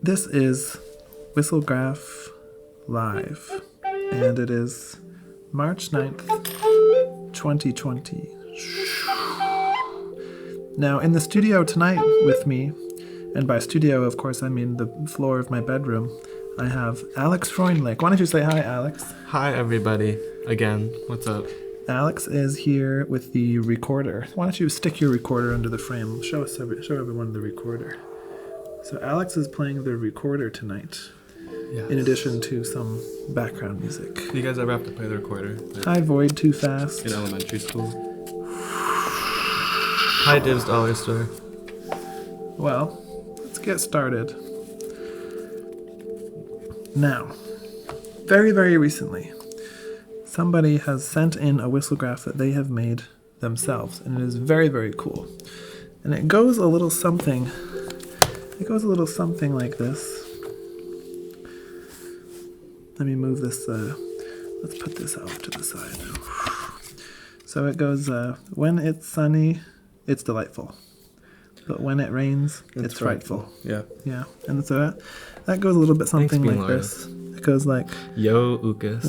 This is Whistlegraph Live, and it is March 9th, 2020. Now, in the studio tonight with me, and by studio, of course, I mean the floor of my bedroom, I have Alex Freundlich. Why don't you say hi, Alex? Hi, everybody. Again, what's up? Alex is here with the recorder. Why don't you stick your recorder under the frame? Show everyone the recorder. So Alex is playing the recorder tonight, Yes. in addition to some background music. You guys ever have to play the recorder? Hi, Void Too Fast. In elementary school? Hi, Divs Dollar Store. Well, let's get started. Now, very, very recently, somebody has sent in a whistlegraph that they have made themselves, and it is very, very cool. And it goes a little something like this. Let me move this, let's put this off to the side. So it goes, when it's sunny, it's delightful. But when it rains, it's frightful. Yeah. Yeah, and so that goes a little bit something Thanks, like this. It goes like, Yo, Ukas.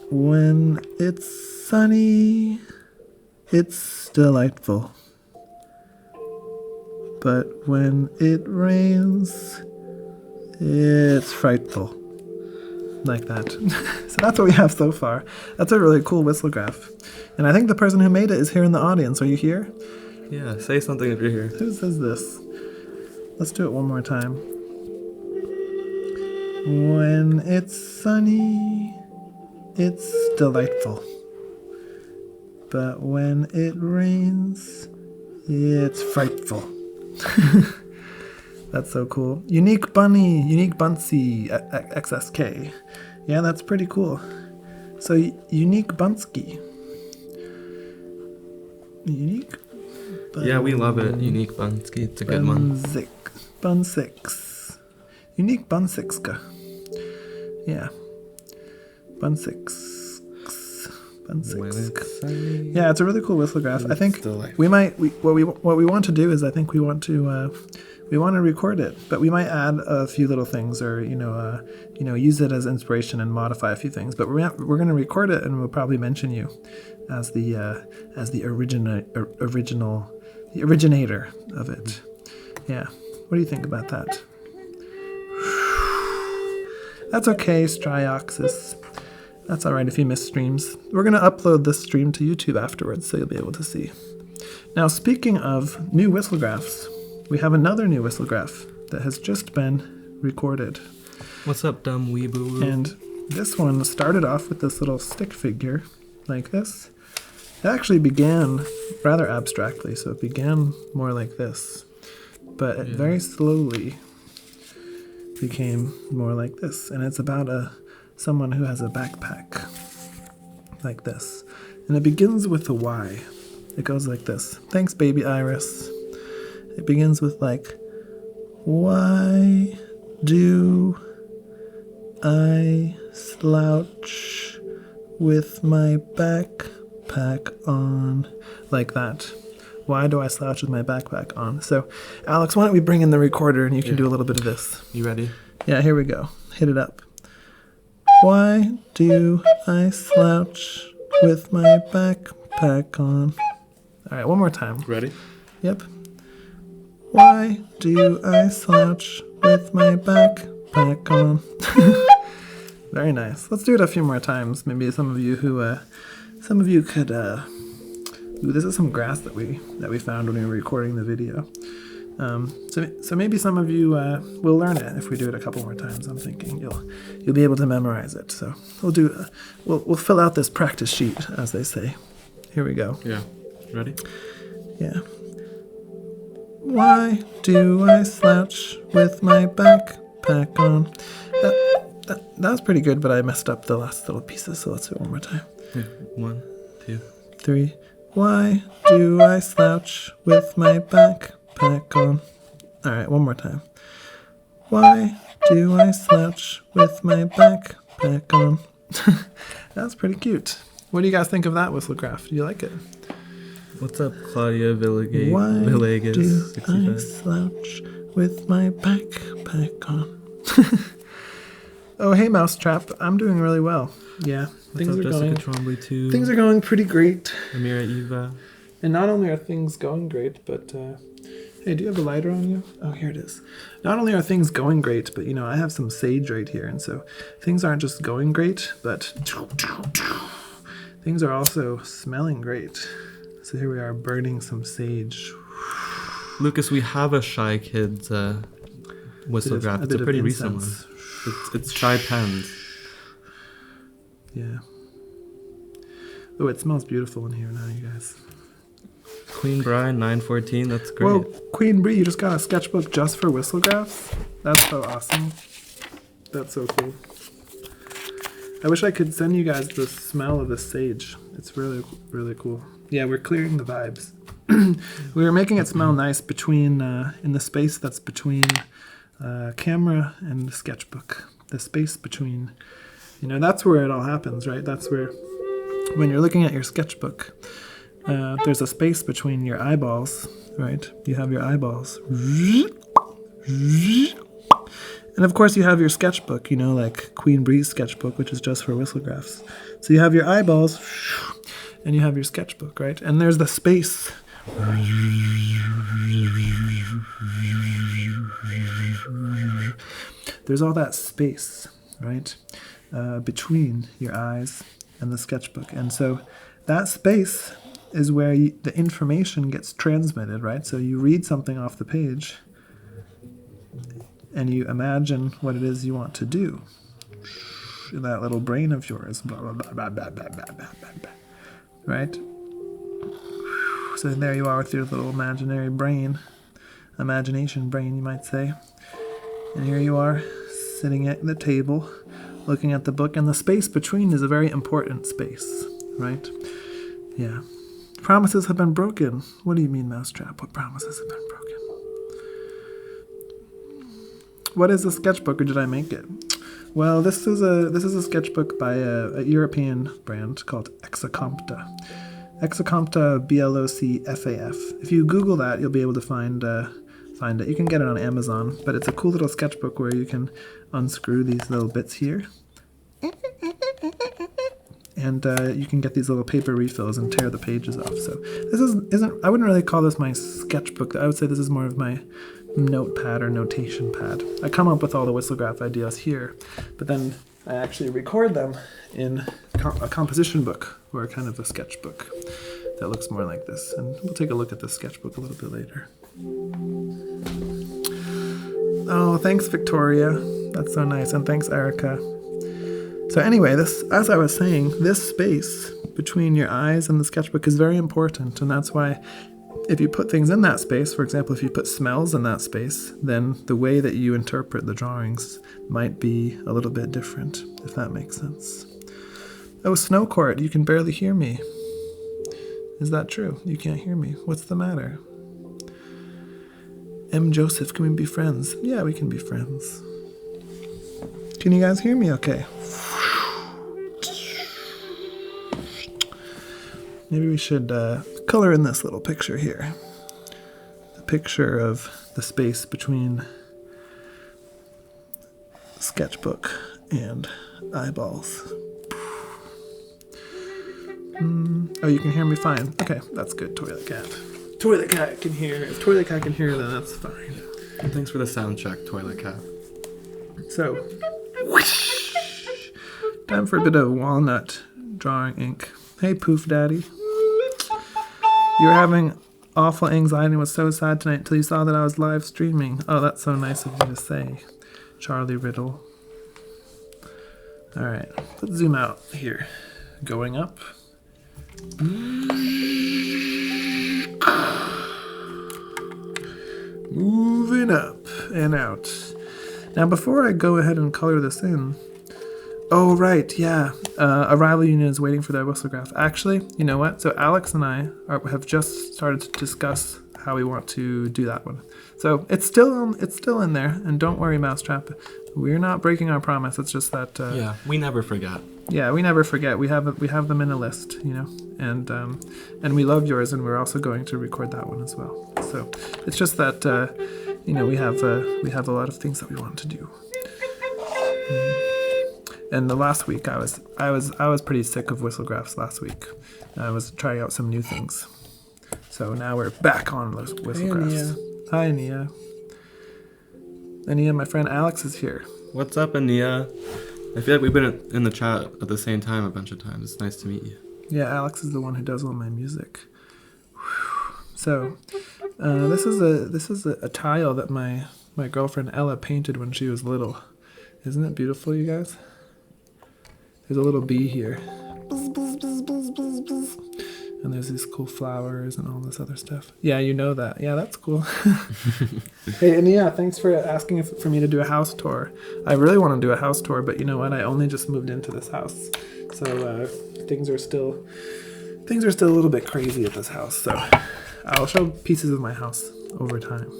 when it's sunny, it's delightful. But when it rains, it's frightful. Like that. So that's what we have so far. That's a really cool whistlegraph. And I think the person who made it is here in the audience. Are you here? Yeah, say something if you're here. Who says this? Let's do it one more time. When it's sunny, it's delightful. But when it rains, it's frightful. That's so cool. Unique Bunsey XSK. Yeah, that's pretty cool. So Unique Bunsky. Unique. Yeah, we love it. Unique Bunsky. It's a good one. Bunsix. Unique Bunsixka. Yeah. Bunsix. When it's sunny, Yeah, it's a really cool whistlegraph. I think what we want to do is we want to record it, but we might add a few little things, or use it as inspiration and modify a few things. But we're going to record it, and we'll probably mention you as the originator of it. Yeah. What do you think about that? That's okay, Stryoxis. That's all right if you miss streams. We're going to upload this stream to YouTube afterwards, so you'll be able to see. Now, speaking of new whistlegraphs, we have another new whistlegraph that has just been recorded. What's up, dumb weeboo? And this one started off with this little stick figure, like this. It actually began rather abstractly, so it began more like this. But it very slowly became more like this. And it's about someone who has a backpack like this. And it begins with a Y. It goes like this. Thanks, baby Iris. It begins with like, why do I slouch with my backpack on? Like that. Why do I slouch with my backpack on? So, Alex, why don't we bring in the recorder and you can do a little bit of this. You ready? Yeah, here we go. Hit it up. Why do I slouch with my backpack on? All right, one more time. Ready? Yep. Why do I slouch with my backpack on? Very nice. Let's do it a few more times. Maybe some of you could. Ooh, this is some grass that we found when we were recording the video. So maybe some of you will learn it if we do it a couple more times. I'm thinking you'll be able to memorize it. So we'll fill out this practice sheet, as they say. Here we go. Yeah. Ready? Yeah. Why do I slouch with my backpack on? That was pretty good, but I messed up the last little pieces, so let's do it one more time. Yeah. 1, 2, 3. Why do I slouch with my backpack on? All right, one more time. Why do I slouch with my backpack on? That's pretty cute. What do you guys think of that whistlegraph? Do you like it? What's up, Claudia Why Villegas? do I 65? slouch with my backpack on. Oh, hey, Mousetrap. I'm doing really well. Yeah, What's up, Jessica Trombley too? Things are going pretty great. Amira Eva. And not only are things going great, but hey, do you have a lighter on you? Oh, here it is. Not only are things going great, but you know, I have some sage right here, and so things aren't just going great, but things are also smelling great. So here we are burning some sage. Lucas, we have a Shy Kids Whistlegraph. It's a pretty recent one. It's Shy Pens. Yeah. Oh, it smells beautiful in here now, you guys. Queen Brian 914. That's great. Whoa, Queen Bree, you just got a sketchbook just for whistlegraphs? That's so awesome. That's so cool. I wish I could send you guys the smell of the sage. It's really, really cool. Yeah, we're clearing the vibes. We were making it smell nice between, in the space that's between camera and the sketchbook. The space between, you know, that's where it all happens, right? That's where, when you're looking at your sketchbook, there's a space between your eyeballs, right? You have your eyeballs. And of course you have your sketchbook, you know, like Queen Bree's sketchbook, which is just for whistlegraphs. So you have your eyeballs and you have your sketchbook, right? And there's the space. There's all that space, right? Between your eyes and the sketchbook. And so that space is where the information gets transmitted, right? So you read something off the page and you imagine what it is you want to do. That little brain of yours, blah, blah, blah, blah, blah, blah, blah, blah, blah, right? So there you are with your little imaginary brain, imagination brain, you might say. And here you are, sitting at the table, looking at the book, and the space between is a very important space, right? Yeah. Promises have been broken. What do you mean, Mousetrap? What promises have been broken? What is a sketchbook, or did I make it? Well, this is a sketchbook by a European brand called Exacompta. Exacompta BLOCFAF. If you Google that, you'll be able to find it. You can get it on Amazon, but it's a cool little sketchbook where you can unscrew these little bits here. And you can get these little paper refills and tear the pages off. So this isn't. I wouldn't really call this my sketchbook. I would say this is more of my notepad or notation pad. I come up with all the whistlegraph ideas here, but then I actually record them in a composition book or kind of a sketchbook that looks more like this. And we'll take a look at this sketchbook a little bit later. Oh, thanks, Victoria. That's so nice. And thanks, Erica. So anyway, as I was saying, this space between your eyes and the sketchbook is very important, and that's why if you put things in that space, for example, if you put smells in that space, then the way that you interpret the drawings might be a little bit different, if that makes sense. Oh, Snowcourt, you can barely hear me. Is that true? You can't hear me. What's the matter? M. Joseph, can we be friends? Yeah, we can be friends. Can you guys hear me okay? Maybe we should color in this little picture here. The picture of the space between sketchbook and eyeballs. Oh, you can hear me fine. Okay, that's good, Toilet Cat. Toilet Cat can hear. If Toilet Cat can hear, then that's fine. And thanks for the sound check, Toilet Cat. So, time for a bit of walnut drawing ink. Hey, Poof Daddy. You were having awful anxiety and was so sad tonight until you saw that I was live streaming. Oh, that's so nice of you to say, Charlie Riddle. All right, let's zoom out here. Going up. Moving up and out. Now, before I go ahead and color this in, oh, right, yeah. A rival union is waiting for their whistlegraph. Actually, you know what? So Alex and I have just started to discuss how we want to do that one. So it's still in there. And don't worry, Mousetrap. We're not breaking our promise. It's just that... yeah, we never forget. Yeah, we never forget. We have them in a list, you know. And we love yours, and we're also going to record that one as well. So it's just that... we have a lot of things that we want to do. And the last week I was pretty sick of whistlegraphs last week. I was trying out some new things. So now we're back on those whistlegraphs. Hi, Ania. Ania, my friend Alex is here. What's up, Ania? I feel like we've been in the chat at the same time a bunch of times. It's nice to meet you. Yeah, Alex is the one who does all my music. So, this is a tile that my girlfriend Ella painted when she was little. Isn't it beautiful, you guys? There's a little bee here. Buzz, buzz, buzz, buzz, buzz, buzz. And there's these cool flowers and all this other stuff. Yeah, you know that. Yeah, that's cool. Hey, and yeah, thanks for asking for me to do a house tour. I really want to do a house tour, but you know what? I only just moved into this house. So things are still a little bit crazy at this house. So I'll show pieces of my house over time.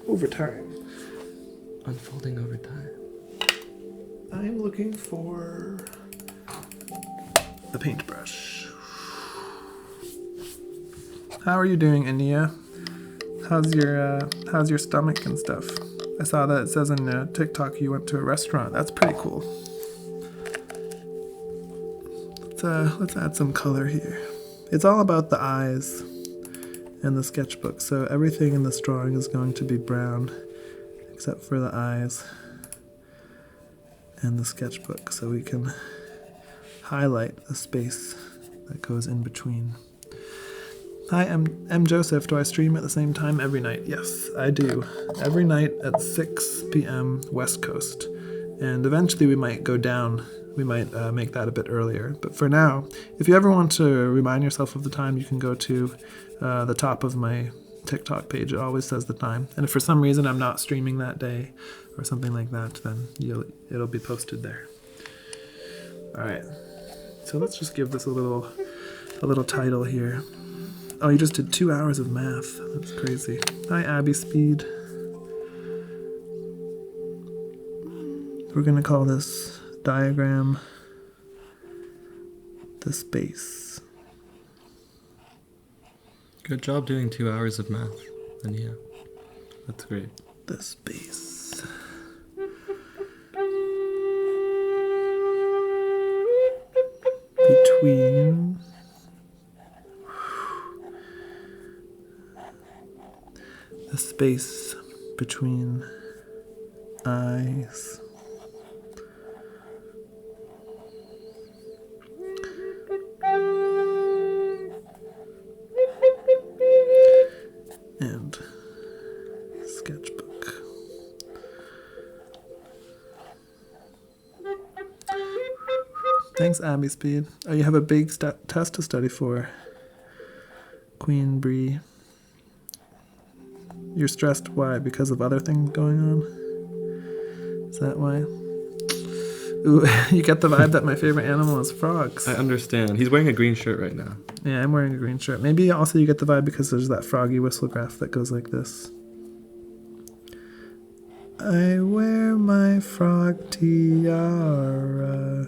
Over time. Unfolding over time. I'm looking for the paintbrush. How are you doing, India? How's your stomach and stuff? I saw that it says in TikTok you went to a restaurant. That's pretty cool. Let's add some color here. It's all about the eyes in the sketchbook, so everything in this drawing is going to be brown except for the eyes and the sketchbook, so we can highlight the space that goes in between. Hi, I'm Joseph. Do I stream at the same time every night? Yes, I do. Every night at 6 p.m. West Coast. And eventually we might go down. We might make that a bit earlier. But for now, if you ever want to remind yourself of the time, you can go to the top of my TikTok page. It always says the time. And if for some reason I'm not streaming that day or something like that, then it'll be posted there. All right. So let's just give this a little title here. Oh, you just did 2 hours of math. That's crazy. Hi, Abby Speed. We're going to call this diagram the space. Good job doing 2 hours of math, Ania. That's great. The space. Between the space between eyes and sketchbook. Thanks, Abby Speed. Oh, you have a big test to study for. Queen Bree. You're stressed, why? Because of other things going on? Is that why? Ooh, you get the vibe that my favorite animal is frogs. I understand. He's wearing a green shirt right now. Yeah, I'm wearing a green shirt. Maybe also you get the vibe because there's that froggy whistlegraph that goes like this. I wear my frog tiara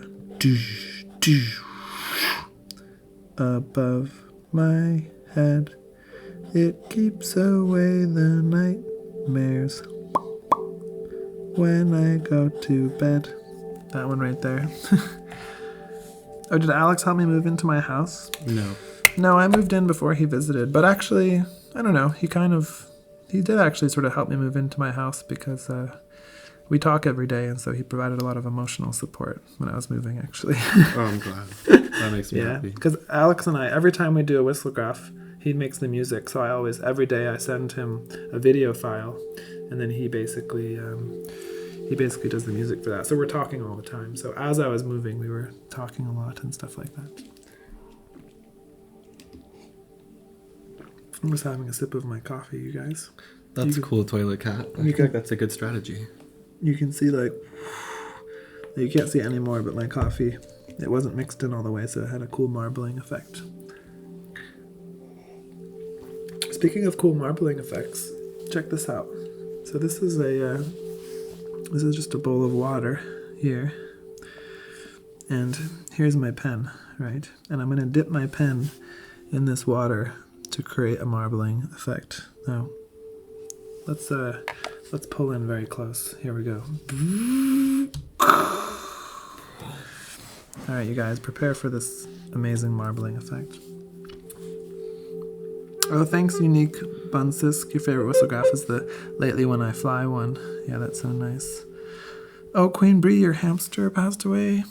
above my head. It keeps away the nightmares when I go to bed. That one right there. Oh, did Alex help me move into my house? No, I moved in before he visited. But actually, I don't know. He did actually sort of help me move into my house because we talk every day, and so he provided a lot of emotional support when I was moving, actually. Oh, I'm glad. That makes me happy. Because Alex and I, every time we do a whistlegraph, he makes the music. So every day I send him a video file, and then he basically does the music for that. So we're talking all the time. So as I was moving, we were talking a lot and stuff like that. I'm just having a sip of my coffee, you guys. That's cool, Toilet Cat. I think that's a good strategy. You can see, you can't see it anymore, but my coffee, it wasn't mixed in all the way, so it had a cool marbling effect. Speaking of cool marbling effects, check this out. So this is just a bowl of water here, and here's my pen, right? And I'm going to dip my pen in this water to create a marbling effect. Now, Let's pull in very close. Here we go. All right, you guys, prepare for this amazing marbling effect. Oh, thanks, Unique Bunsisk. Your favorite whistlegraph is the Lately When I Fly one. Yeah, that's so nice. Oh, Queen Bree, your hamster passed away.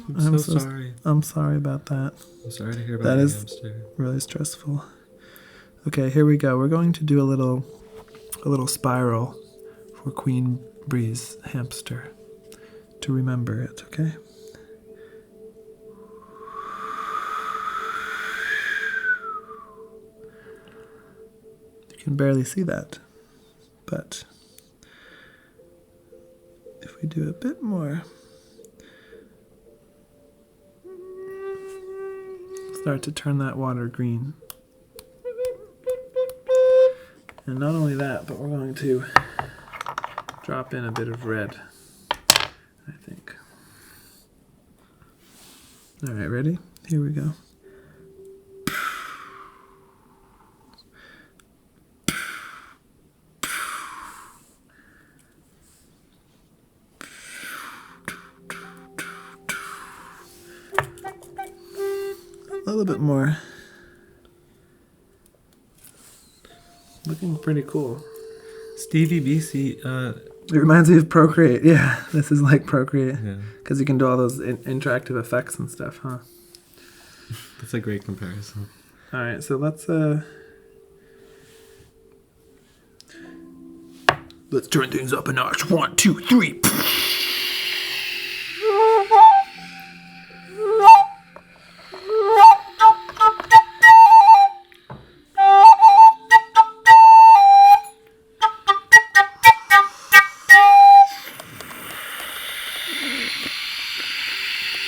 I'm so sorry. I'm sorry about that. I'm sorry to hear about your hamster. Really stressful. Okay, here we go. We're going to do a little spiral for Queen Bree's hamster to remember it, okay? You can barely see that, but if we do a bit more, start to turn that water green. And not only that, but we're going to drop in a bit of red, I think. All right, ready? Here we go. A little bit more. Looking pretty cool. Stevie BC. It reminds me of Procreate. Yeah, this is like Procreate. Yeah. Because you can do all those interactive effects and stuff, huh? That's a great comparison. All right, so let's turn things up a notch. 1, 2, 3.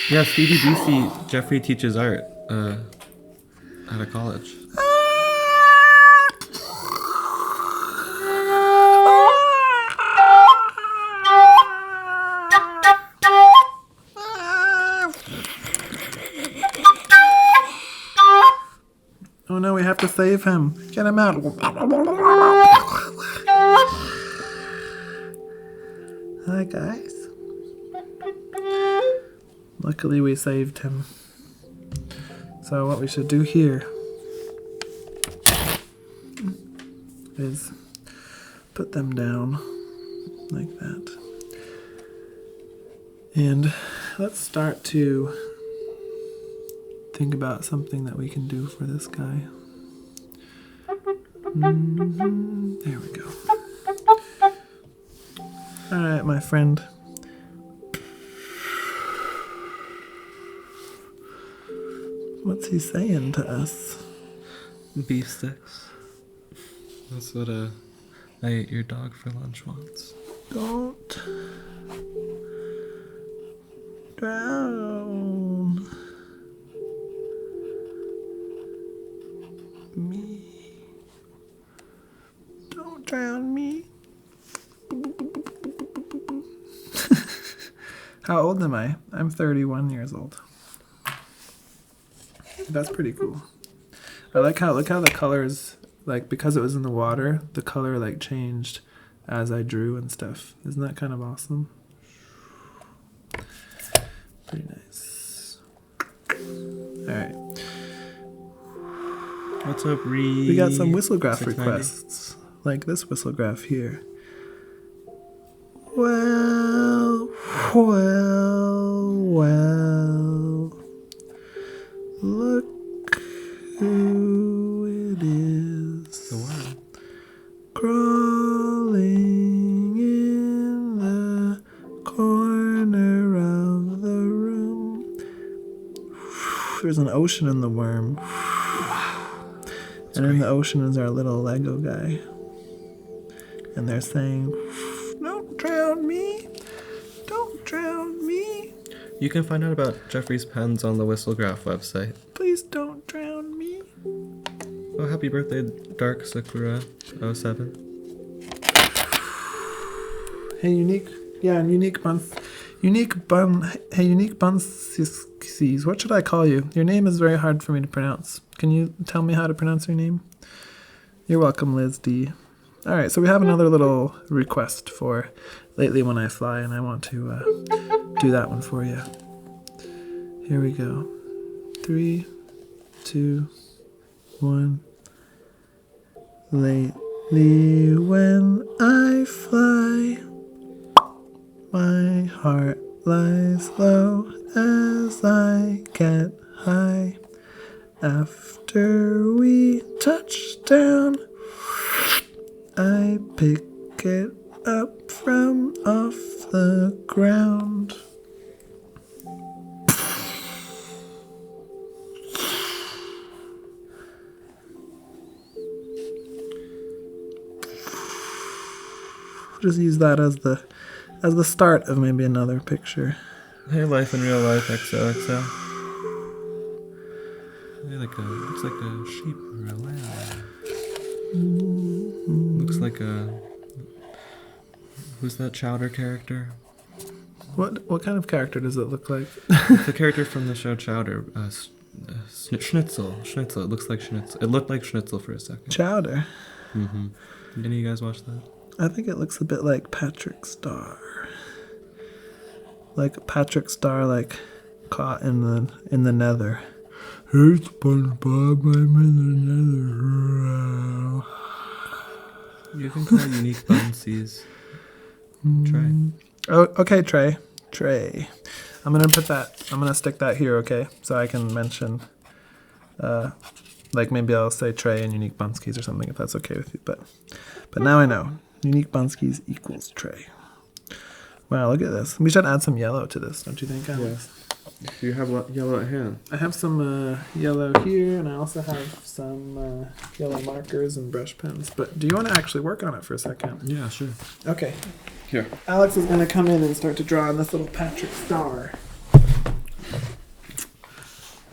Yeah, Stevie BC, Jeffrey teaches art at a college. Oh no, we have to save him. Get him out. Hi, guys. Luckily, we saved him. So what we should do here is put them down like that. And let's start to think about something that we can do for this guy. There we go. All right, my friend. What's he saying to us? Beef sticks. That's what I ate your dog for lunch once. Don't drown me. Don't drown me. How old am I? I'm 31 years old. That's pretty cool. I look how the colors, like, because it was in the water, the color like changed as I drew and stuff. Isn't that kind of awesome? Pretty nice. All right. What's up, Reed? We got some whistlegraph requests, like this whistlegraph here. Well. Look who it is. Oh, wow. Crawling in the corner of the room. There's an ocean in the worm. And in the ocean is our little Lego guy. And they're saying, "Don't drown me. Don't drown me. You can find out about Jeffrey's pens on the Whistlegraph website. Please don't drown me." Oh, happy birthday, Dark Sakura 07. Hey, Unique Buns. Hey, Unique Buns. What should I call you? Your name is very hard for me to pronounce. Can you tell me how to pronounce your name? You're welcome, Liz D. All right, so we have another little request for Lately When I Fly, and I want to do that one for you. Here we go. 3, 2, 1. Lately when I fly, my heart lies low as I get high. After we touch down, I pick it up from off the ground. Just use that as the start of maybe another picture. Hey, life in real life, XOXO. Hey, looks like a sheep or a lamb. Looks like who's that Chowder character? What kind of character does it look like? It's a character from the show Chowder. Schnitzel. Schnitzel. It looks like Schnitzel. It looked like Schnitzel for a second. Chowder. Mm-hmm. Did any of you guys watch that? I think it looks a bit like Patrick Star. Like Patrick Star, like caught in the nether. Hey, SpongeBob, I'm in the nether. You can call unique bunsies. Trey. Oh, okay, Trey. I'm gonna stick that here, okay? So I can mention, like maybe I'll say Trey and unique bunskies or something if that's okay with you. But now I know. Unique bunskies equals Trey. Wow, look at this. We should add some yellow to this, don't you think, Alex? Yeah. Do you have yellow at hand? I have some yellow here, and I also have some yellow markers and brush pens. But do you want to actually work on it for a second? Yeah, sure. Okay. Here. Alex is going to come in and start to draw on this little Patrick Star.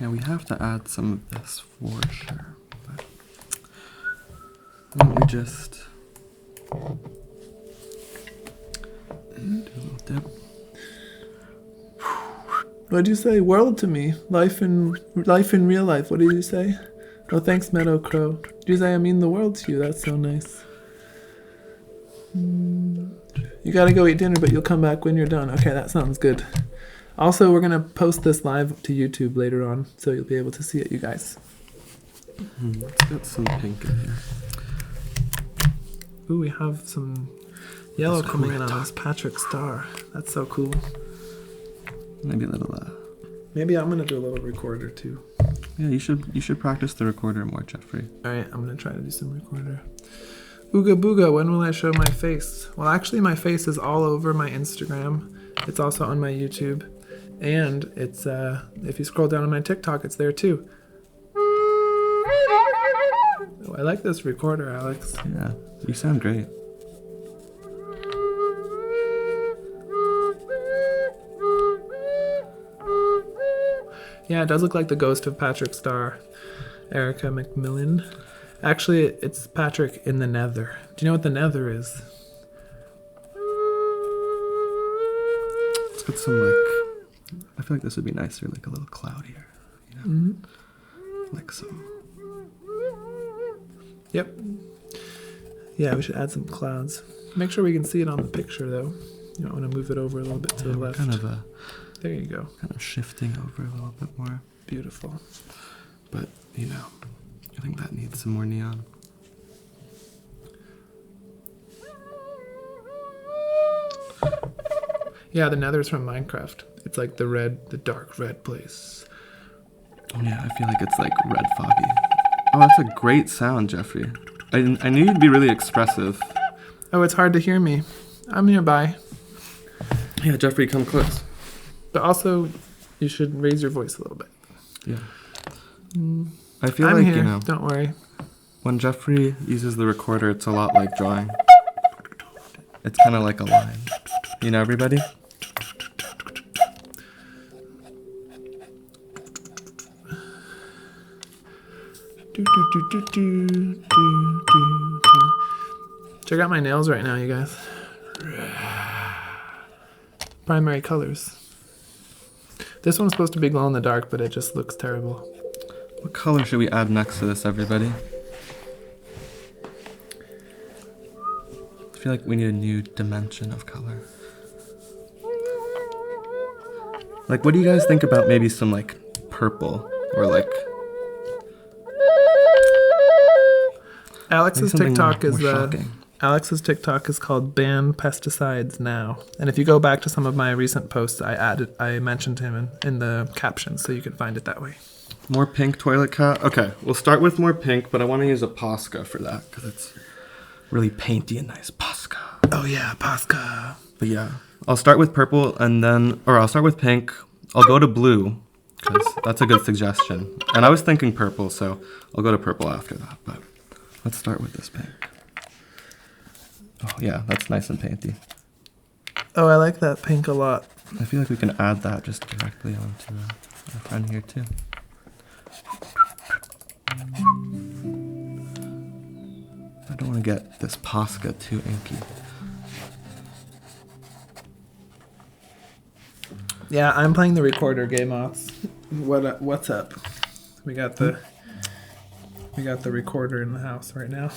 Yeah, we have to add some of this for sure. But why don't we just do a little dip. What'd you say? World to me. Life in real life. What did you say? Oh, thanks, Meadow Crow. Did you say I mean the world to you? That's so nice. You gotta go eat dinner, but you'll come back when you're done. Okay, that sounds good. Also, we're gonna post this live to YouTube later on, so you'll be able to see it, you guys. Let's get some pink in here. Ooh, we have some yellow That's coming cool. in on this Patrick Star. That's so cool. Maybe a little. Maybe I'm gonna do a little recorder too. Yeah, you should practice the recorder more, Jeffrey. All right, I'm gonna try to do some recorder. Ooga booga, when will I show my face? Well, actually, my face is all over my Instagram. It's also on my YouTube. And it's, if you scroll down on my TikTok, it's there too. Oh, I like this recorder, Alex. Yeah, you sound great. Yeah, it does look like the ghost of Patrick Star. Erica McMillan. Actually, it's Patrick in the nether. Do you know what the nether is? Let's get some, I feel like this would be nicer, like a little cloudier. You know? Mm-hmm. Like so. Yep. Yeah, we should add some clouds. Make sure we can see it on the picture, though. You might want to move it over a little bit to the left. There you go. Kind of shifting over a little bit more. Beautiful. But, I think that needs some more neon. Yeah, the nether's from Minecraft. It's like the dark red place. Oh yeah, I feel like it's like red foggy. Oh, that's a great sound, Jeffrey. I knew you'd be really expressive. Oh, it's hard to hear me. I'm nearby. Yeah, Jeffrey, come close. But also, you should raise your voice a little bit. Yeah. I feel I'm like, here. Don't worry. when Jeffrey uses the recorder, it's a lot like drawing. It's kind of like a line. You know, everybody? Check out my nails right now, you guys. Primary colors. This one's supposed to be glow in the dark, but it just looks terrible. What color should we add next to this, everybody? feel like we need a new dimension of color. Like, what do you guys think about maybe some like purple or like Alex's something TikTok more is shocking? Alex's TikTok is called Ban Pesticides Now. And if you go back to some of my recent posts, I mentioned him in the captions, so you can find it that way. More pink toilet cat? Okay, we'll start with more pink, but I want to use a Posca for that because it's really painty and nice. Posca. Oh yeah, Posca. But yeah, I'll start with purple I'll start with pink. I'll go to blue because that's a good suggestion. And I was thinking purple, so I'll go to purple after that. But let's start with this pink. Oh yeah, that's nice and painty. Oh, I like that pink a lot. I feel like we can add that just directly onto our friend here too. I don't want to get this Posca too inky. Yeah, I'm playing the recorder game off. What's up? We got the recorder in the house right now.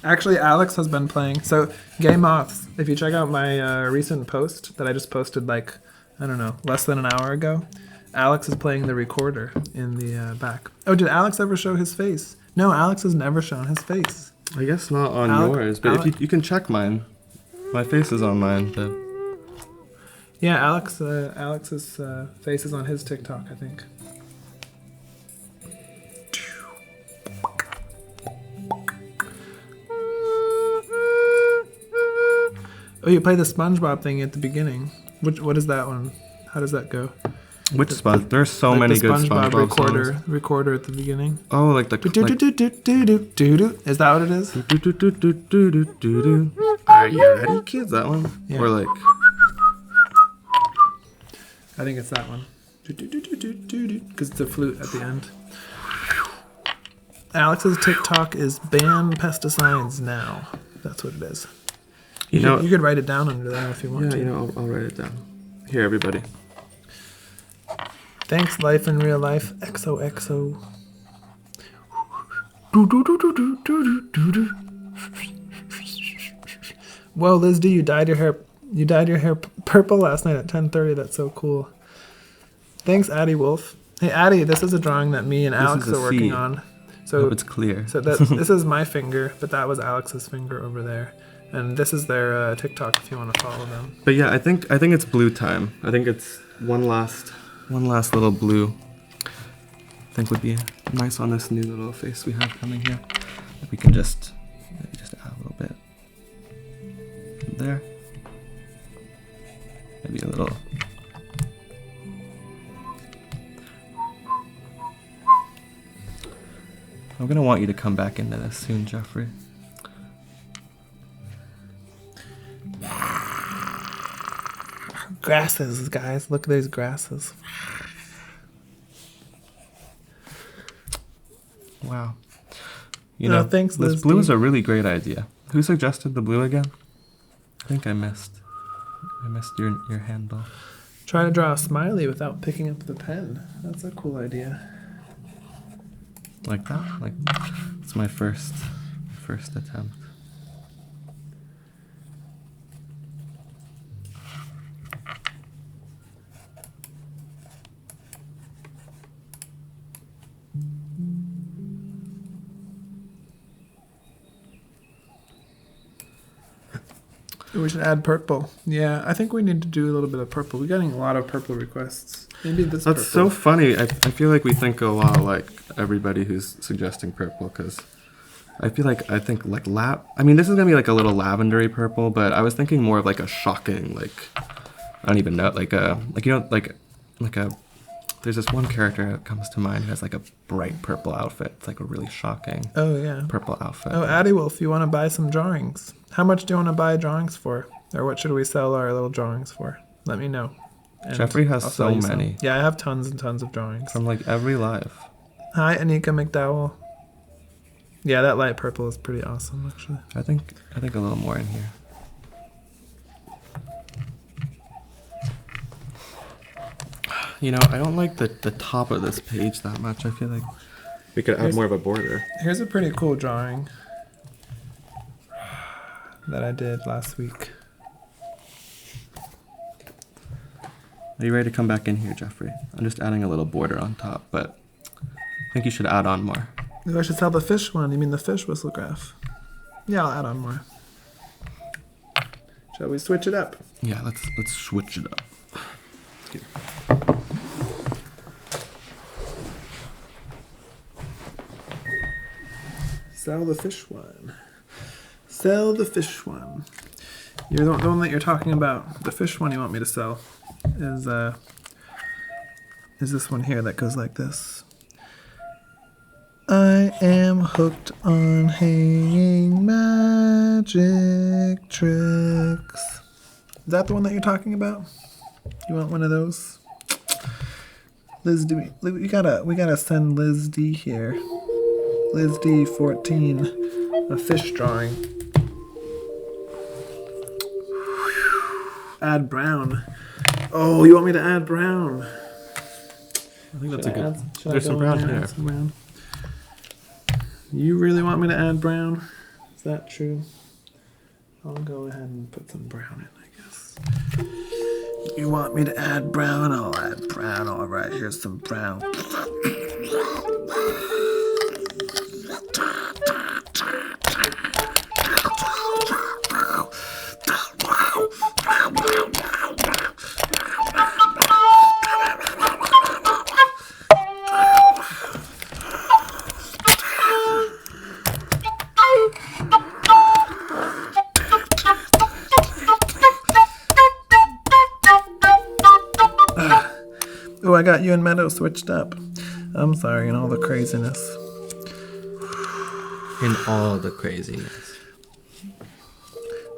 Actually, Alex has been playing. So, Game Offs, if you check out my recent post that I just posted like, I don't know, less than an hour ago, Alex is playing the recorder in the back. Oh, did Alex ever show his face? No, Alex has never shown his face. I guess not on yours, but if you can check mine. My face is on mine, but... Yeah, Alex's face is on his TikTok, I think. Oh, you play the SpongeBob thing at the beginning. What is that one? How does that go? Which Sponge? There's so many the good SpongeBob SpongeBob recorder at the beginning. Oh, like the... Is that what it is? Are you ready, kids? That one? Yeah. Or like... I think it's that one. Because it's a flute at the end. Alex's TikTok is Ban Pesticides Now. That's what it is. You could write it down under there if you want to. Yeah, I'll write it down. Here, everybody. Thanks, life in real life. XOXO. Whoa, Liz D, you dyed your hair purple last night at 10:30. That's so cool. Thanks, Addie Wolf. Hey, Addie, this is a drawing that me and Alex are working on. So hope it's clear. So this is my finger, but that was Alex's finger over there. And this is their TikTok if you want to follow them. But yeah, I think it's blue time. I think it's one last little blue. I think would be nice on this new little face we have coming here. If we can maybe just add a little bit there. Maybe a little. I'm gonna want you to come back into this soon, Jeffrey. Grasses, guys. Look at these grasses. Wow. You know, thanks, this Liz blue D. is a really great idea. Who suggested the blue again? I think I missed your handle. Try to draw a smiley without picking up the pen. That's a cool idea. Like that? Like, it's my first attempt. We should add purple. Yeah, I think we need to do a little bit of purple. We're getting a lot of purple requests. Maybe this That's purple. so funny. I feel like we think a lot like everybody who's suggesting purple, because I think like I mean, this is gonna be like a little lavendery purple, but I was thinking more of like a shocking, like, I don't even know, like a there's this one character that comes to mind who has like a bright purple outfit. It's like a really shocking purple outfit. Oh, Addie Wolf, you want to buy some drawings? How much do you want to buy drawings for? Or what should we sell our little drawings for? Let me know. And Jeffrey has I'll so sell you some. many. Yeah, I have tons and tons of drawings. From like every live. Hi, Anika McDowell. Yeah, that light purple is pretty awesome, actually. I think a little more in here. You know, I don't like the top of this page that much. I feel like we could add more of a border. Here's a pretty cool drawing. that I did last week. Are you ready to come back in here, Jeffrey? I'm just adding a little border on top, but I think you should add on more. Maybe I should sell the fish one. You mean the fish whistlegraph? Yeah, I'll add on more. Shall we switch it up? Yeah, let's switch it up. Here. Sell the fish one. Sell the fish one. You're the one that you're talking about. The fish one you want me to sell is this one here that goes like this. I am hooked on hanging magic tricks. Is that the one that you're talking about? You want one of those? Liz D, we gotta send Liz D here. Liz D 14, a fish drawing. Add brown. Oh, you want me to add brown? I think that's a good. There's some brown here. Some brown? You really want me to add brown? Is that true? I'll go ahead and put some brown in, I guess. You want me to add brown? I'll add brown. All right, here's some brown. Oh, I got you and Meadow switched up. I'm sorry, and all the craziness. In all the craziness.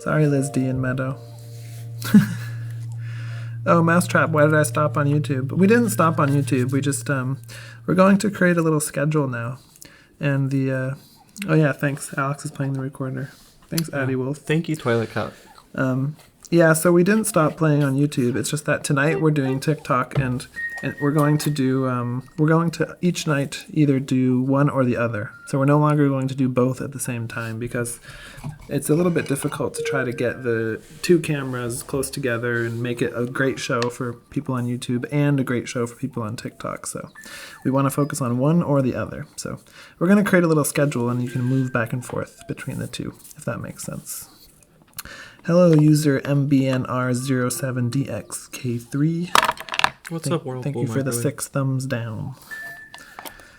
Sorry, Liz D and Meadow. Oh, Mousetrap, why did I stop on YouTube? We didn't stop on YouTube. We just, we're going to create a little schedule now. And the, oh yeah, thanks. Alex is playing the recorder. Thanks, Addie Wolf. Thank you, Toilet Cat. Yeah, so we didn't stop playing on YouTube. It's just that tonight we're doing TikTok, and we're going to do, we're going to each night either do one or the other. So we're no longer going to do both at the same time because it's a little bit difficult to try to get the two cameras close together and make it a great show for people on YouTube and a great show for people on TikTok. So we want to focus on one or the other. So we're going to create a little schedule, and you can move back and forth between the two, if that makes sense. Hello, user MBNR07DXK3. What's up, Whirlpool Thank you for the Microwave? 6 thumbs down.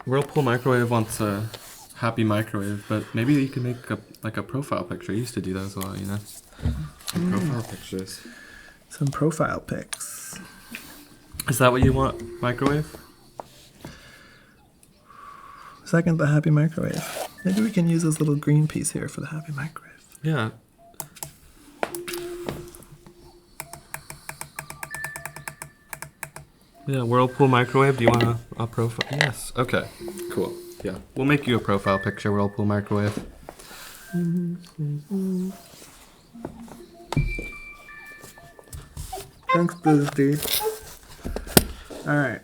Whirlpool Microwave wants a happy microwave, but maybe you can make a profile picture. I used to do those a lot, you know? Profile pictures. Some profile pics. Is that what you want, microwave? Second, the happy microwave. Maybe we can use this little green piece here for the happy microwave. Yeah. Yeah, Whirlpool Microwave, do you want a profile? Yes. Okay, cool. Yeah, we'll make you a profile picture, Whirlpool Microwave. Thanks, Boozy. Alright.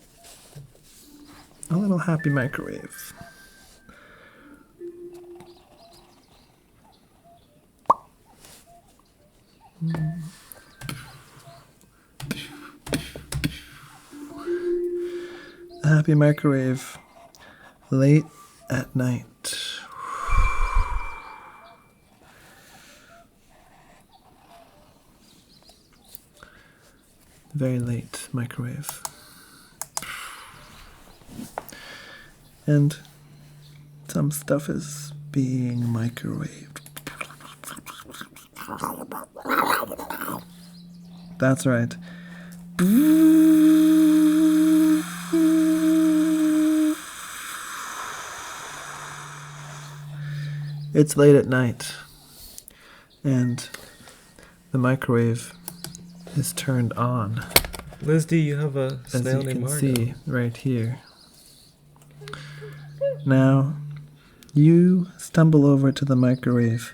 A little happy microwave. A happy microwave late at night. Very late microwave. And some stuff is being microwaved. That's right. It's late at night, and the microwave is turned on. Liz D, you have a As snail you named can Margo. see right here. Now, you stumble over to the microwave,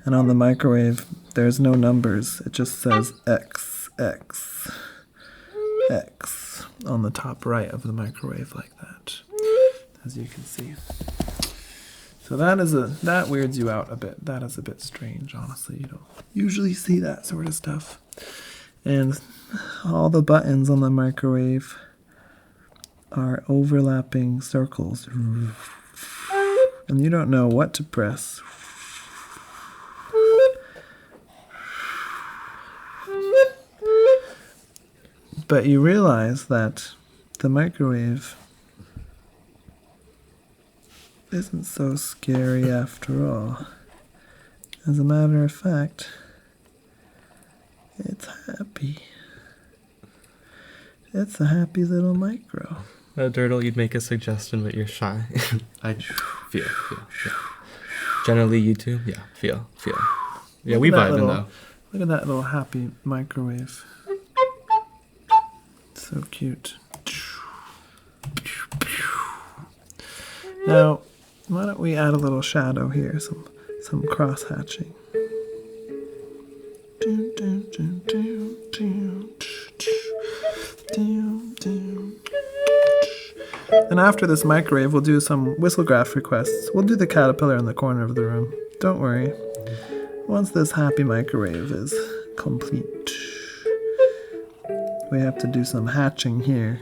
and on the microwave, there's no numbers. It just says X, X, X on the top right of the microwave like that, as you can see. So that weirds you out a bit. That is a bit strange, honestly. You don't usually see that sort of stuff. And all the buttons on the microwave are overlapping circles. And you don't know what to press. But you realize that the microwave isn't so scary after all. As a matter of fact, it's happy. It's a happy little micro. Dirtle, you'd make a suggestion, but you're shy. I feel. Generally, you two, yeah, feel. Yeah, we vibing though. Look at that little happy microwave. So cute. Now, why don't we add a little shadow here, some cross hatching. And after this microwave, we'll do some whistlegraph requests. We'll do the caterpillar in the corner of the room. Don't worry. Once this happy microwave is complete, we have to do some hatching here.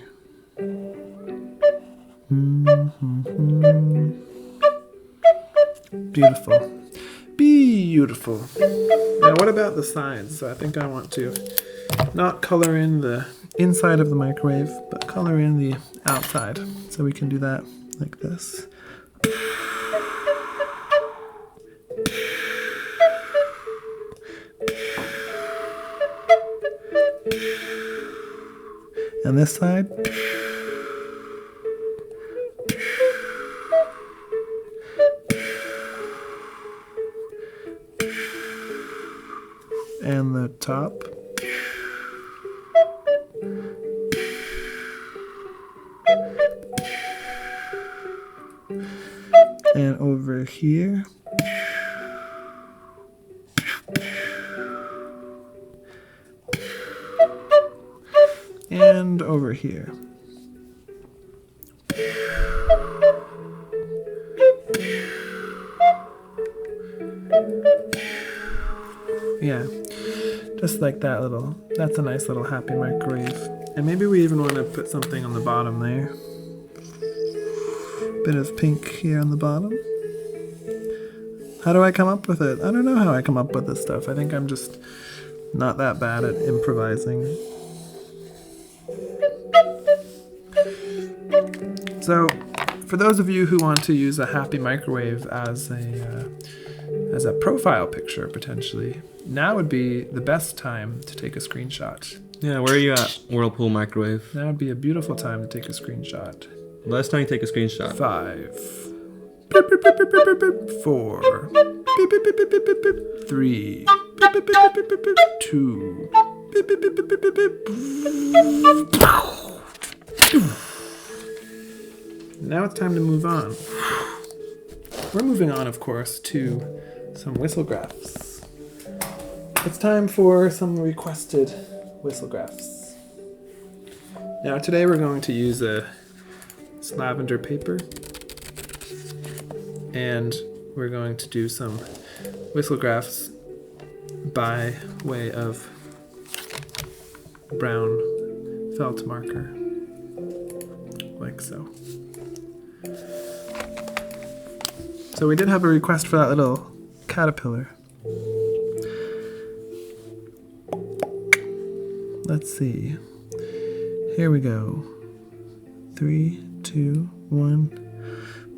Beautiful. Beautiful. Now what about the sides? So I think I want to not color in the inside of the microwave, but color in the outside. So we can do that like this. And this side. And the top. And over here. And over here. Yeah, just like that little, that's a nice little happy microwave. And maybe we even want to put something on the bottom there. Bit of pink here on the bottom. How do I come up with it? I don't know how I come up with this stuff. I think I'm just not that bad at improvising. So, for those of you who want to use a happy microwave as a profile picture, potentially, now would be the best time to take a screenshot. Yeah, where are you at, Whirlpool Microwave? Now would be a beautiful time to take a screenshot. Last time you take a screenshot. 5, 4, 3, 2. Now it's time to move on. We're moving on, of course, to some whistlegraphs. It's time for some requested whistlegraphs. Now today we're going to use a lavender paper, and we're going to do some whistlegraphs by way of brown felt marker, like so. So we did have a request for that little caterpillar. Let's see. Here we go. 3, 2, 1.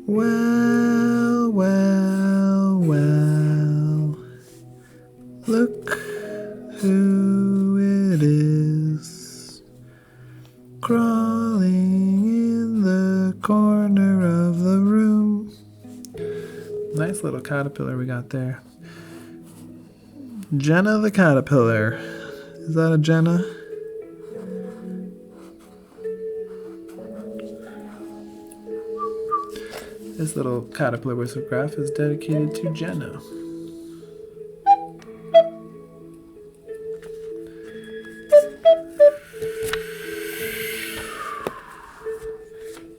Well, well, well. Look who it is. Crawling in the corner of the room. Nice little caterpillar we got there. Jenna the caterpillar. Is that a Jenna? This little caterpillar whistlegraph is dedicated to Jenna.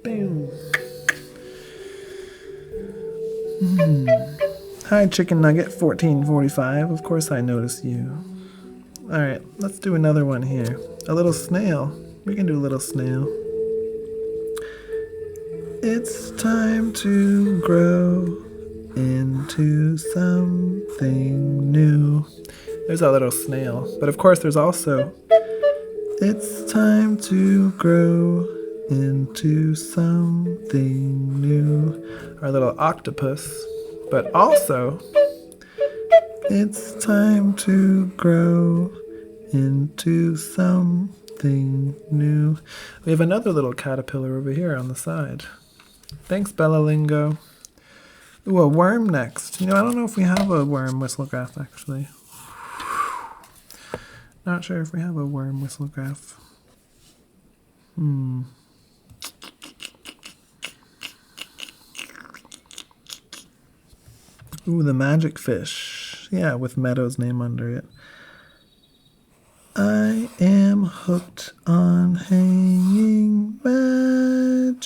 Bam. Hi, Chicken Nugget 1445. Of course I notice you. Alright, let's do another one here. A little snail. We can do a little snail. It's time to grow into something new. There's our little snail. But of course there's also, it's time to grow into something new. Our little octopus. But also, it's time to grow into something new. We have another little caterpillar over here on the side. Thanks, Bellalingo. Ooh, a worm next. I don't know if we have a worm whistlegraph, actually. Not sure if we have a worm whistlegraph. Ooh, the magic fish. Yeah, with Meadow's name under it. I am hooked on hanging magic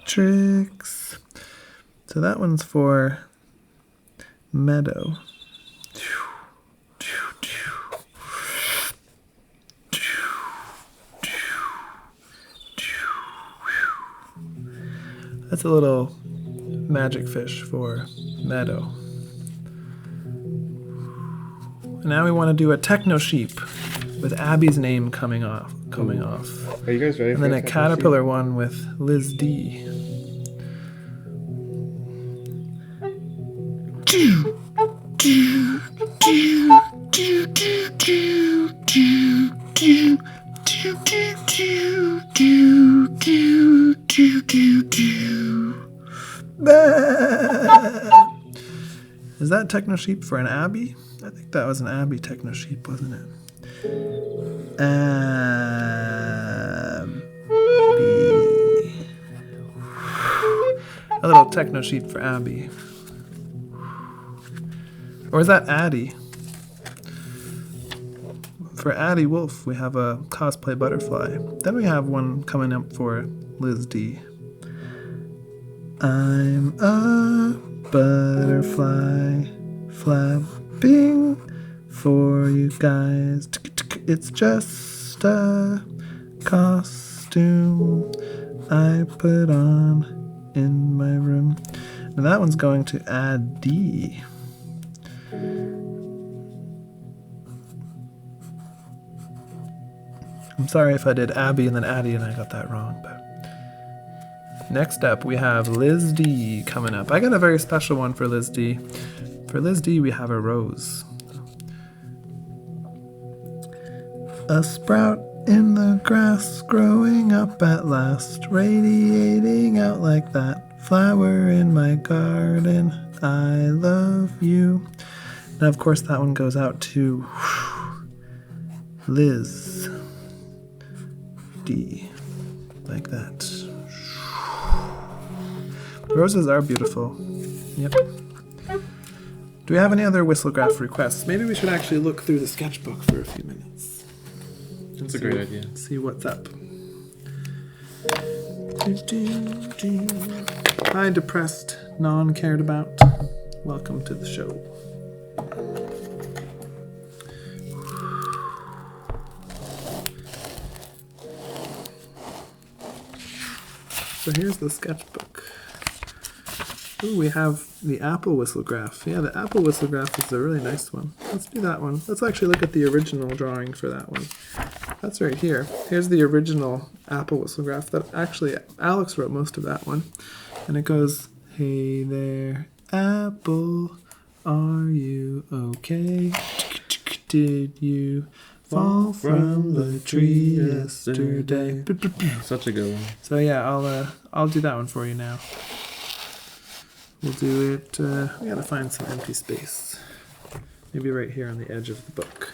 tricks. So that one's for Meadow. That's a little magic fish for Meadow. Now we want to do a techno sheep with Abby's name coming off. Are you guys ready? And then a caterpillar one with Liz D. Is that techno sheep for an Abby? I think that was an Abby techno sheep, wasn't it? Abby. A little techno sheep for Abby. Or is that Addie? For Addie Wolf, we have a cosplay butterfly. Then we have one coming up for Liz D. I'm a butterfly flapping for you guys. It's just a costume I put on in my room. Now that one's going to add D. I'm sorry if I did Abby and then Addie and I got that wrong, but next up we have Liz D coming up. I got a very special one for Liz D. For Liz D we have a rose. A sprout in the grass growing up at last, radiating out like that flower in my garden. I love you. Now of course that one goes out to Liz D. Like that. Roses are beautiful. Yep. Do we have any other whistlegraph requests? Maybe we should actually look through the sketchbook for a few minutes. That's a great idea. See what's up. Hi, depressed, non-cared about. Welcome to the show. So here's the sketchbook. Ooh, we have the apple whistlegraph. Yeah, the apple whistlegraph is a really nice one. Let's do that one. Let's actually look at the original drawing for that one. That's right here. Here's the original apple whistlegraph that actually Alex wrote most of that one. And it goes, hey there, apple, are you okay? Did you fall from the tree yesterday? Such a good one. So yeah, I'll do that one for you now. We'll do it, we gotta find some empty space. Maybe right here on the edge of the book.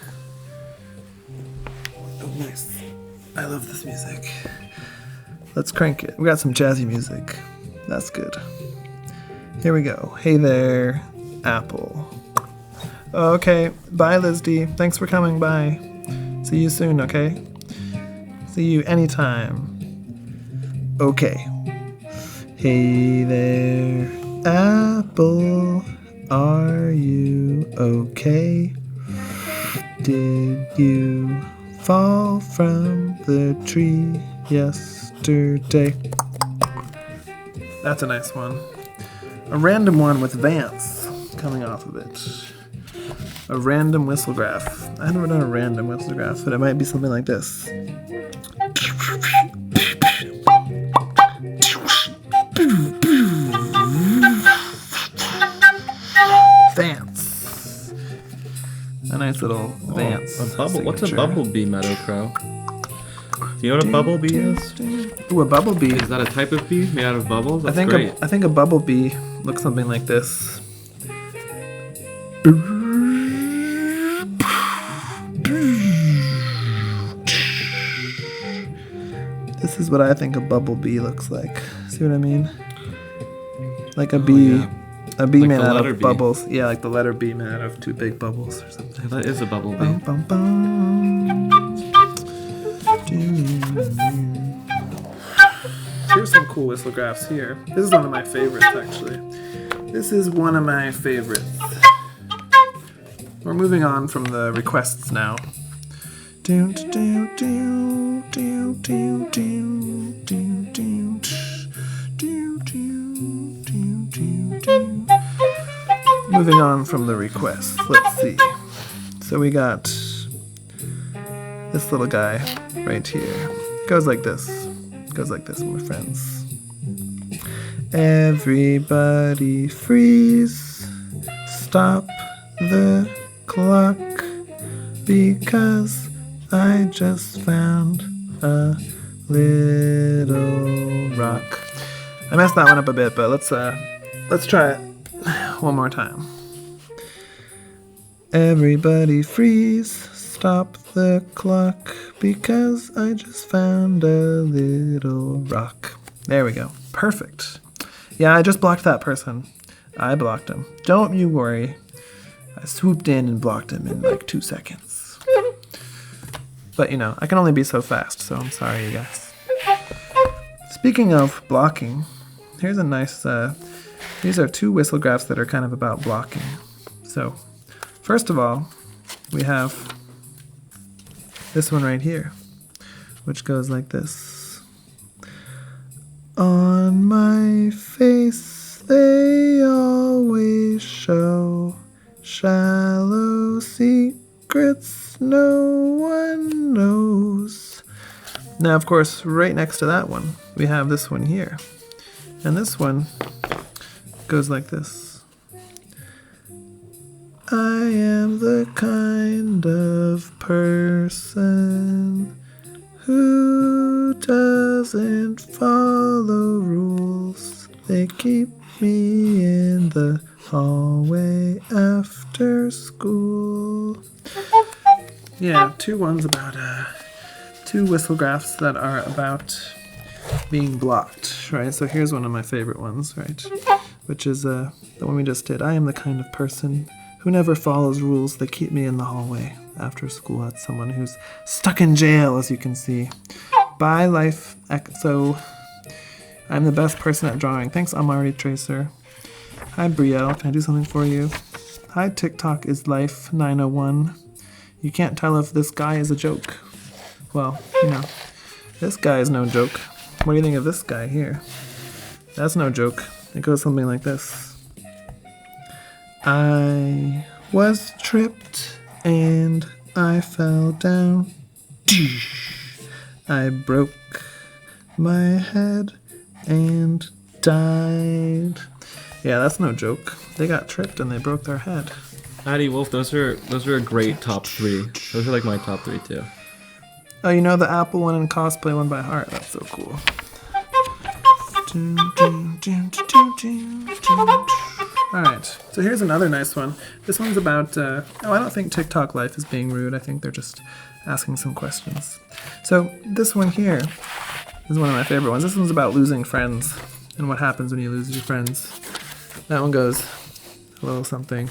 Oh, nice. I love this music. Let's crank it. We got some jazzy music. That's good. Here we go. Hey there, apple. Okay, bye Liz D. Thanks for coming by. See you soon, okay? See you anytime. Okay. Hey there, apple, Are you okay? Did you fall from the tree yesterday? That's a nice one. A random one with Vance coming off of it. A random whistlegraph. I've never done a random whistlegraph, but it might be something like this. Vance. A nice little Vance. A bubble. What's a signature. bumblebee, Meadow Crow? Do you know what a bumblebee is? Ooh, a bumblebee. Is that a type of bee made out of bubbles? That's I great. think a bumblebee looks something like this. This is what I think a bumblebee looks like. See what I mean? Like a bee. yeah. A bee Like made the out letter of B. bubbles. Yeah, like the letter B made out of two big bubbles or something. That is a bumblebee. Bum, bum, bum. Here's some cool whistlegraphs here. This is one of my favorites, actually. This is one of my favorites. We're moving on from the requests now. Moving on from the requests. Let's see. So we got this little guy right here. Goes like this. Goes like this, my friends. Everybody freeze. Stop the clock. Because I just found a little rock. I messed that one up a bit, but let's try it one more time. Everybody freeze. Stop the clock. Because I just found a little rock. There we go. Perfect. Yeah, I just blocked that person. I blocked him. Don't you worry. I swooped in and blocked him in like 2 seconds. But you know, I can only be so fast, so I'm sorry, you guys. Speaking of blocking, here's a nice, these are two whistlegraphs that are kind of about blocking. So, first of all, we have this one right here, which goes like this. On my face, they always show shallow secrets no one knows. Now, of course, right next to that one, we have this one here. And this one goes like this. I am the kind of person who doesn't follow rules. They keep me in the hallway after school. Yeah, two whistlegraphs that are about being blocked, right? So here's one of my favorite ones, right? Which is the one we just did. I am the kind of person who never follows rules. They keep me in the hallway after school. That's someone who's stuck in jail, as you can see. Bye, life. So I'm the best person at drawing. Thanks, Amari Tracer. Hi, Brielle. Can I do something for you? Hi, TikTok is life 901. You can't tell if this guy is a joke. Well, you know, this guy is no joke. What do you think of this guy here? That's no joke. It goes something like this. I was tripped and I fell down. I broke my head and died. Yeah, that's no joke. They got tripped and they broke their head. Addie Wolf, those are a great top three. Those are like my top three too. Oh, you know the Apple one and cosplay one by heart. That's so cool. Alright, so here's another nice one. This one's about, I don't think TikTok life is being rude. I think they're just asking some questions. So this one here is one of my favorite ones. This one's about losing friends and what happens when you lose your friends. That one goes a little something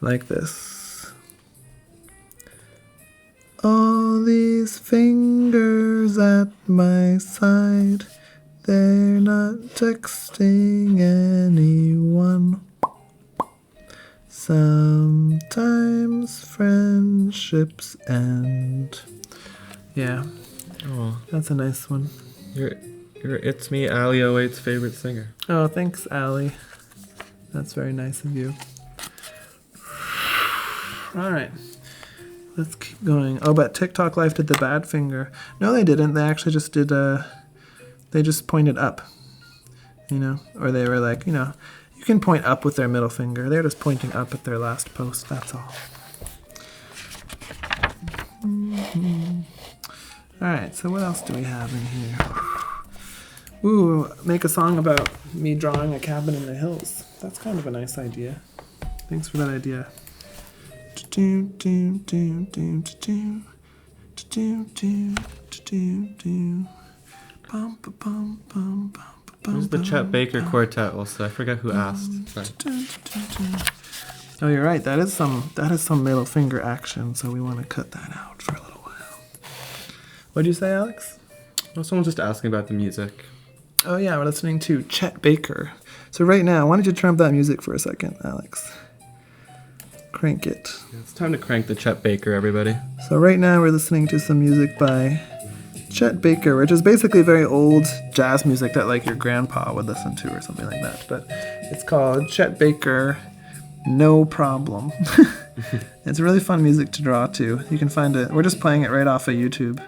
like this. All these fingers at my side, they're not texting anyone. Sometimes friendships end. Yeah, Oh, that's a nice one. you're It's Me, Ali 08's favorite singer. Oh, thanks, Allie. That's very nice of you. All right. Let's keep going. Oh, but TikTok Life did the bad finger. No, they didn't. They actually just did, they just pointed up, you know? Or they were like, you know, you can point up with their middle finger. They're just pointing up at their last post, that's all. All right, so what else do we have in here? Ooh, make a song about me drawing a cabin in the hills. That's kind of a nice idea. Thanks for that idea. Who's the Chet Baker Quartet also? I forget who asked. Sorry. Oh, you're right. That is some middle finger action, so we want to cut that out for a little while. What'd you say, Alex? Oh, someone's just asking about the music. Oh yeah, we're listening to Chet Baker. So right now, why don't you turn up that music for a second, Alex? Crank it. Yeah, it's time to crank the Chet Baker, everybody. So right now we're listening to some music by Chet Baker, which is basically very old jazz music that like your grandpa would listen to or something like that. But it's called Chet Baker, No Problem. It's really fun music to draw to. You can find it. We're just playing it right off of YouTube.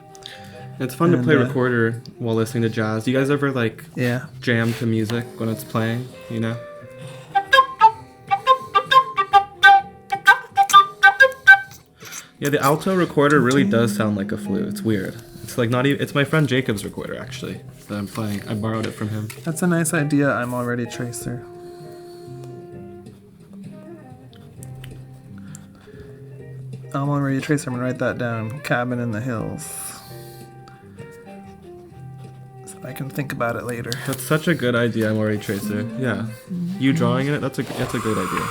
It's fun to play recorder while listening to jazz. Do you guys ever like jam to music when it's playing, you know? Yeah, the alto recorder really does sound like a flute. It's weird. It's like not even. It's my friend Jacob's recorder actually that I'm playing. I borrowed it from him. That's a nice idea. I'm already Tracer. I'm already Tracer. I'm gonna write that down. Cabin in the hills. So I can think about it later. That's such a good idea. I'm already Tracer. Yeah, you drawing in it. That's a good idea.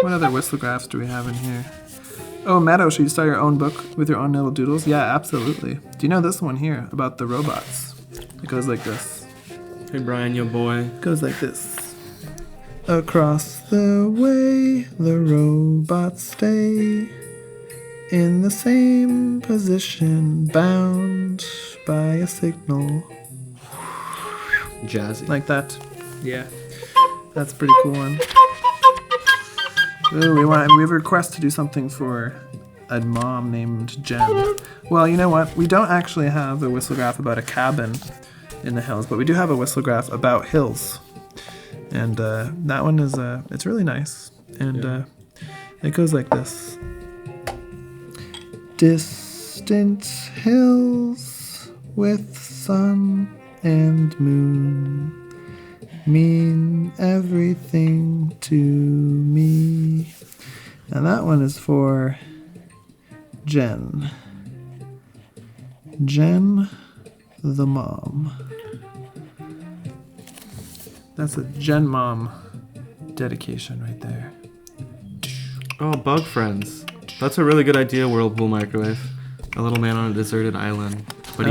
What other whistlegraphs do we have in here? Oh, Meadow, should you start your own book with your own little doodles? Yeah, absolutely. Do you know this one here about the robots? It goes like this. Hey, Brian, yo boy. It goes like this. Across the way, the robots stay in the same position, bound by a signal. Jazzy. Like that. Yeah. That's a pretty cool one. Ooh, we have a request to do something for a mom named Jen. Well, you know what? We don't actually have a whistlegraph about a cabin in the hills, but we do have a whistlegraph about hills. And that one is, it's really nice. And it goes like this. Distant hills with sun and moon mean everything to me. And that one is for Jen. Jen the mom. That's a Jen mom dedication right there. Oh, bug friends. That's a really good idea, Whirlpool Microwave. A little man on a deserted island. But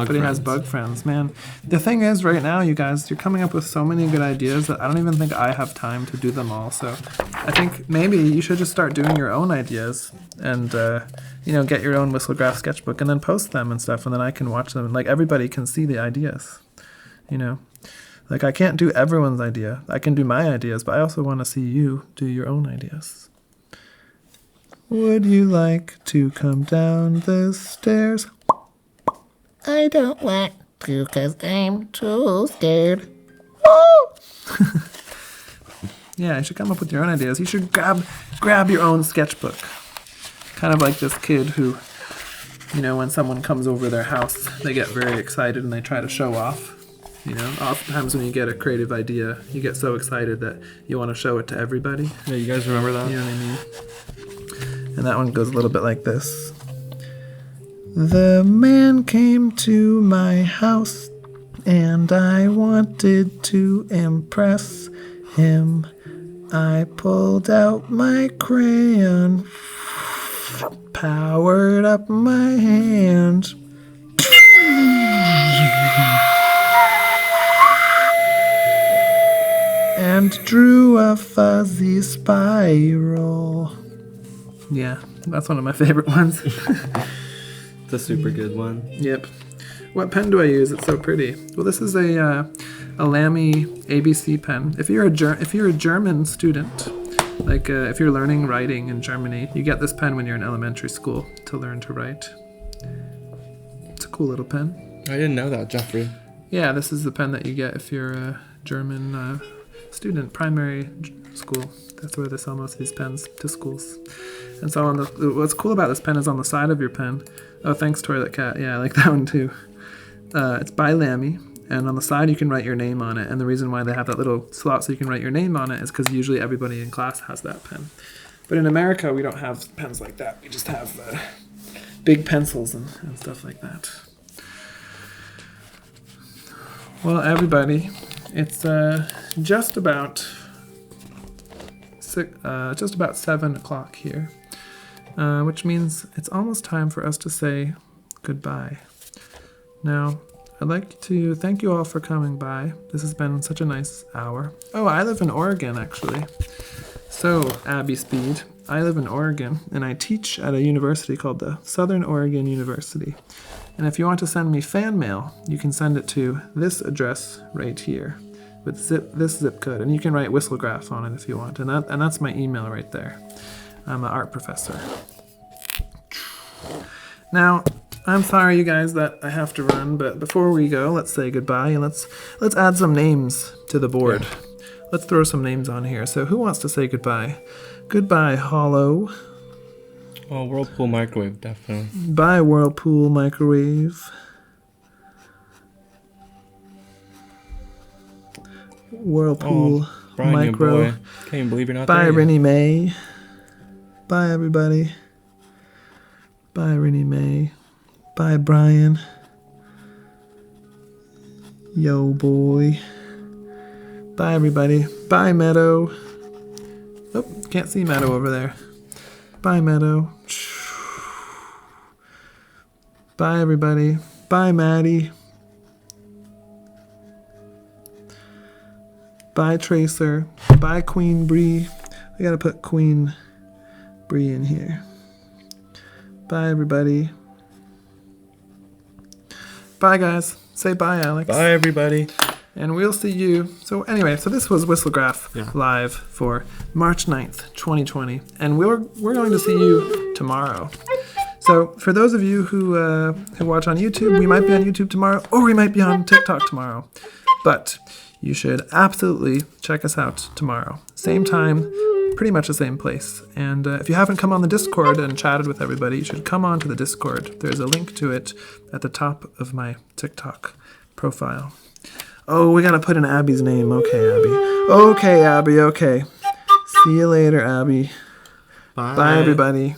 he has bug friends, man. The thing is, right now, you guys, you're coming up with so many good ideas that I don't even think I have time to do them all. So I think maybe you should just start doing your own ideas and, get your own Whistlegraph sketchbook and then post them and stuff. And then I can watch them. Like, everybody can see the ideas, Like, I can't do everyone's idea. I can do my ideas, but I also want to see you do your own ideas. Would you like to come down the stairs? I don't want to because I'm too scared. Oh! Yeah, you should come up with your own ideas. You should grab your own sketchbook. Kind of like this kid who, when someone comes over their house, they get very excited and they try to show off. Oftentimes when you get a creative idea, you get so excited that you want to show it to everybody. Yeah, you guys remember that? You know what I mean? And that one goes a little bit like this. The man came to my house and I wanted to impress him. I pulled out my crayon, powered up my hand. and drew a fuzzy spiral. Yeah, that's one of my favorite ones. It's a super good one. Yep. What pen do I use? It's so pretty. Well, this is a Lamy ABC pen. If you're a German student, like if you're learning writing in Germany, you get this pen when you're in elementary school to learn to write. It's a cool little pen. I didn't know that, Jeffrey. Yeah, this is the pen that you get if you're a German student, primary school. That's where they sell most of these pens to schools. And so what's cool about this pen is on the side of your pen. Oh, thanks, Toilet Cat. Yeah, I like that one too. It's by Lamy, and on the side you can write your name on it. And the reason why they have that little slot so you can write your name on it is because usually everybody in class has that pen. But in America, we don't have pens like that. We just have big pencils and stuff like that. Well, everybody, it's just about 7 o'clock here, which means it's almost time for us to say goodbye. Now, I'd like to thank you all for coming by. This has been such a nice hour. Oh, I live in Oregon, actually. So, Abby Speed, I live in Oregon, and I teach at a university called the Southern Oregon University. And if you want to send me fan mail, you can send it to this address right here with this zip code. And you can write Whistlegraph on it if you want. And that's my email right there. I'm an art professor. Now, I'm sorry, you guys, that I have to run, but before we go, let's say goodbye and let's add some names to the board. Yeah. Let's throw some names on here. So who wants to say goodbye? Goodbye, Hollow. Oh, Whirlpool Microwave, definitely. Bye, Whirlpool Microwave. Whirlpool Brian, Micro. Your boy. Can't even believe you're not Bye, there. Rennie Mae. Bye, everybody. Bye, Rennie Mae. Bye, Brian. Yo, boy. Bye, everybody. Bye, Meadow. Oh, can't see Meadow over there. Bye, Meadow. Bye, everybody. Bye, Maddie. Bye, Tracer. Bye, Queen Bree. I gotta put Queen Bree in here. Bye, everybody. Bye, guys. Say bye, Alex. Bye, everybody. And we'll see you. So anyway, so this was Whistlegraph live for March 9th, 2020. And we're going to see you tomorrow. So for those of you who watch on YouTube, we might be on YouTube tomorrow, or we might be on TikTok tomorrow. But you should absolutely check us out tomorrow. Same time, pretty much the same place. And if you haven't come on the Discord and chatted with everybody, you should come on to the Discord. There's a link to it at the top of my TikTok profile. Oh, we gotta put in Abby's name. Okay, Abby. Okay, Abby, okay. See you later, Abby. Bye. Bye, everybody.